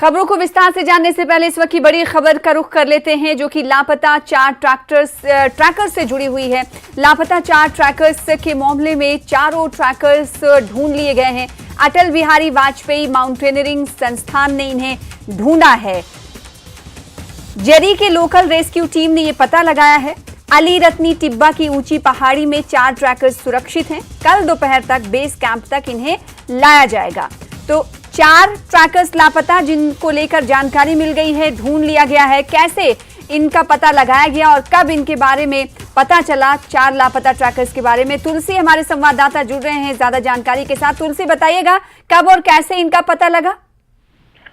खबरों को विस्तार से जानने से पहले इस वक्त की बड़ी खबर का रुख कर लेते हैं, जो कि लापता 4 ट्रैकर्स से जुड़ी हुई है। लापता 4 ट्रैकर्स के मामले में चारों ट्रैकर्स ढूंढ लिए गए हैं। अटल बिहारी वाजपेयी माउंटेनियरिंग संस्थान ने इन्हें ढूंढा है। जरी के लोकल रेस्क्यू टीम ने यह पता लगाया है अली रत्नी टिब्बा की ऊंची पहाड़ी में 4 ट्रैकर्स सुरक्षित हैं। कल दोपहर तक बेस कैंप तक इन्हें लाया जाएगा। तो 4 ट्रैकर्स लापता, जिनको लेकर जानकारी मिल गई है, ढूंढ लिया गया है। कैसे इनका पता लगाया गया और कब इनके बारे में पता चला 4 लापता ट्रैकर्स के बारे में, तुलसी हमारे संवाददाता जुड़ रहे हैं ज्यादा जानकारी के साथ। तुलसी, बताइएगा कब और कैसे इनका पता लगा?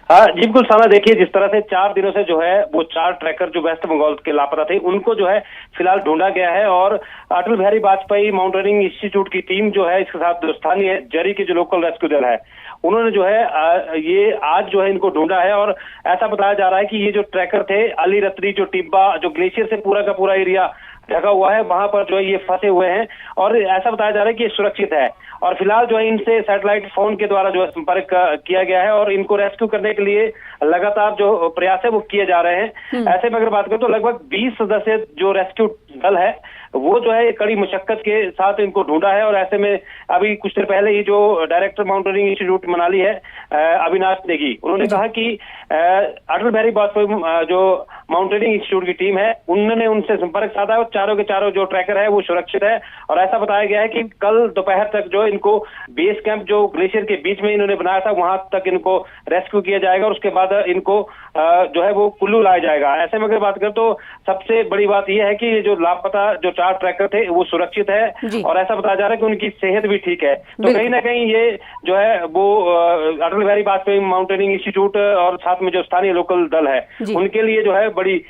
हाँ जी बिल्कुल साना, देखिए जिस तरह से 4 दिनों से जो है वो 4 ट्रैकर जो वेस्ट बंगाल के लापता थे, उनको जो है फिलहाल ढूंढा गया है। और अटल बिहारी वाजपेयी माउंटेनियरिंग इंस्टीट्यूट की टीम जो है इसके साथ स्थानीय जरी के जो लोकल रेस्क्यू दल है, उन्होंने जो है ये आज जो है इनको ढूंढा है। और ऐसा बताया जा रहा है कि ये जो ट्रैकर थे अली रत्नी जो टिब्बा जो ग्लेशियर से पूरा का पूरा एरिया ढका हुआ है, वहां पर जो है ये फंसे हुए हैं और ऐसा बताया जा रहा है कि ये सुरक्षित है। और फिलहाल जो है इनसे सैटेलाइट फोन के द्वारा जो है संपर्क किया गया है और इनको रेस्क्यू करने के लिए लगातार जो प्रयास है वो किए जा रहे हैं। ऐसे में अगर बात करें तो लगभग 20 सदस्य जो रेस्क्यू दल है वो जो है कड़ी मुशक्कत के साथ इनको ढूंढा है। और ऐसे में अभी कुछ देर पहले ही जो डायरेक्टर माउंटेनियरिंग इंस्टीट्यूट मनाली है अविनाश नेगी, उन्होंने कहा कि अटल बिहारी वाजपेयी जो माउंटेनियरिंग इंस्टीट्यूट की टीम है उन्होंने उनसे संपर्क साधा और चारों के चारों जो ट्रैकर है वो सुरक्षित है। और ऐसा बताया गया है कि कल दोपहर तक जो इनको बेस कैंप जो ग्लेशियर के बीच में इन्होंने बनाया था वहां तक इनको रेस्क्यू किया जाएगा और उसके बाद इनको जो है वो कुल्लू लाया जाएगा। ऐसे में अगर बात करें तो सबसे बड़ी बात यह है कि ये जो लापता जो 4 ट्रैकर थे वो सुरक्षित है और ऐसा बताया जा रहा है कि उनकी सेहत भी ठीक है। तो कहीं ना कहीं ये जो है वो अटल बिहारी वाजपेयी माउंटेनियरिंग इंस्टीट्यूट और साथ में जो स्थानीय लोकल दल है उनके लिए जो है बड़ी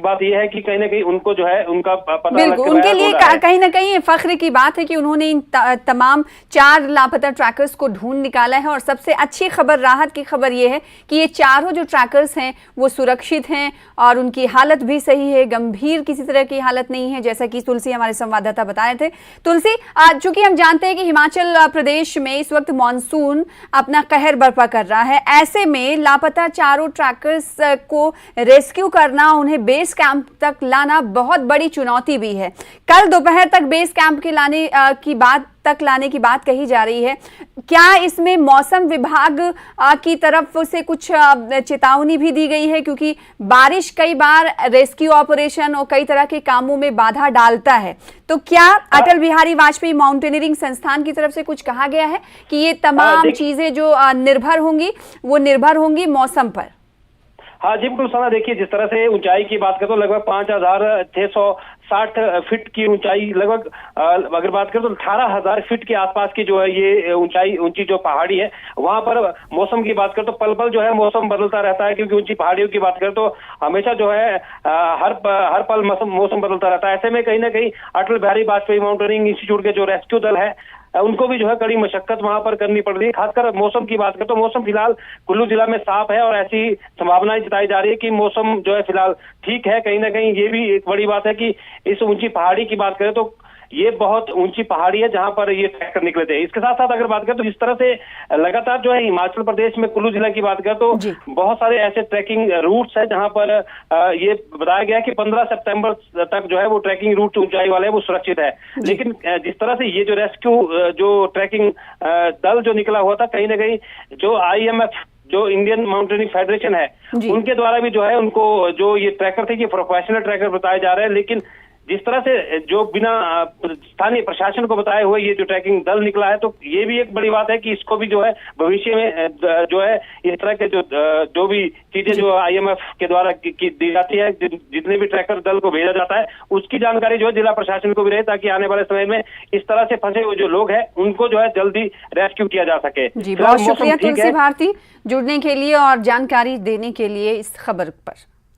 बात यह है कि कहीं ना कहीं उनको जो है उनका पता बिल्कुल उनके लिए कहीं ना कहीं फख्र की बात है कि उन्होंने इन तमाम 4 लापता ट्रैकर्स को ढूंढ निकाला है। और सबसे अच्छी खबर, राहत की खबर यह है कि ये चारों जो ट्रैकर्स हैं वो सुरक्षित हैं और उनकी हालत भी सही है, गंभीर किसी तरह की हालत नहीं है, जैसा कि तुलसी हमारे संवाददाता बताए थे। तुलसी, चूंकि हम जानते हैं कि हिमाचल प्रदेश में इस वक्त मानसून अपना कहर बर्पा कर रहा है, ऐसे में लापता चारों ट्रैकर्स को रेस्क्यू करना, उन्हें बेस कैंप तक लाना बहुत बड़ी चुनौती भी है। कल दोपहर तक बेस कैंप के लाने की बात कही जा रही है। क्या इसमें मौसम विभाग की तरफ से कुछ चेतावनी भी दी गई है, क्योंकि बारिश कई बार रेस्क्यू ऑपरेशन और कई तरह के कामों में बाधा डालता है? तो क्या अटल बिहारी वाजपेयी माउंटेनियरिंग संस्थान की तरफ से कुछ कहा गया है कि ये तमाम चीजें जो निर्भर होंगी वो निर्भर होंगी मौसम पर? हाँ जी बिल्कुल साना, देखिए जिस तरह से ऊंचाई की बात करें तो लगभग 5660 फीट की ऊंचाई, लगभग अगर बात करें तो 18000 फीट के आसपास की जो है ये ऊंची जो पहाड़ी है, वहां पर मौसम की बात करें तो पल पल जो है मौसम बदलता रहता है। क्योंकि ऊंची पहाड़ियों की बात करें तो हमेशा जो है हर पल मौसम बदलता रहता है। ऐसे में कहीं ना कहीं अटल बिहारी वाजपेयी माउंटेनियरिंग इंस्टीट्यूट के जो रेस्क्यू दल है उनको भी जो है कड़ी मशक्कत वहां पर करनी पड़ रही है। खासकर मौसम की बात करें तो मौसम फिलहाल कुल्लू जिला में साफ है और ऐसी संभावनाएं जताई जा रही है कि मौसम जो है फिलहाल ठीक है। कहीं ना कहीं ये भी एक बड़ी बात है कि इस ऊंची पहाड़ी की बात करें तो ये बहुत ऊंची पहाड़ी है जहां पर ये ट्रैकर निकले थे। इसके साथ साथ अगर बात करें तो जिस तरह से लगातार जो है हिमाचल प्रदेश में कुल्लू जिला की बात करें तो बहुत सारे ऐसे ट्रैकिंग रूट्स हैं जहां पर ये बताया गया कि 15 सितंबर तक जो है वो ट्रैकिंग रूट ऊंचाई वाले वो सुरक्षित है। लेकिन जिस तरह से ये जो रेस्क्यू जो ट्रैकिंग दल जो निकला हुआ था, कहीं ना कहीं जो IMF जो इंडियन माउंटेनिंग फेडरेशन है उनके द्वारा भी जो है उनको जो ये ट्रैकर थे ये प्रोफेशनल ट्रैकर बताए जा रहे हैं। लेकिन जिस तरह से जो बिना स्थानीय प्रशासन को बताए हुए ये जो ट्रैकिंग दल निकला है, तो ये भी एक बड़ी बात है कि इसको भी जो है भविष्य में जो है इस तरह के जो भी चीजें जो IMF के द्वारा दी जाती है, जितने भी ट्रैकर दल को भेजा जाता है उसकी जानकारी जो है जिला प्रशासन को भी रहे, ताकि आने वाले समय में इस तरह से फंसे हुए जो लोग हैं उनको जो है जल्दी रेस्क्यू किया जा सके। जी, बहुत शुक्रिया तुलसी भारती जुड़ने के लिए और जानकारी देने के लिए इस खबर पर।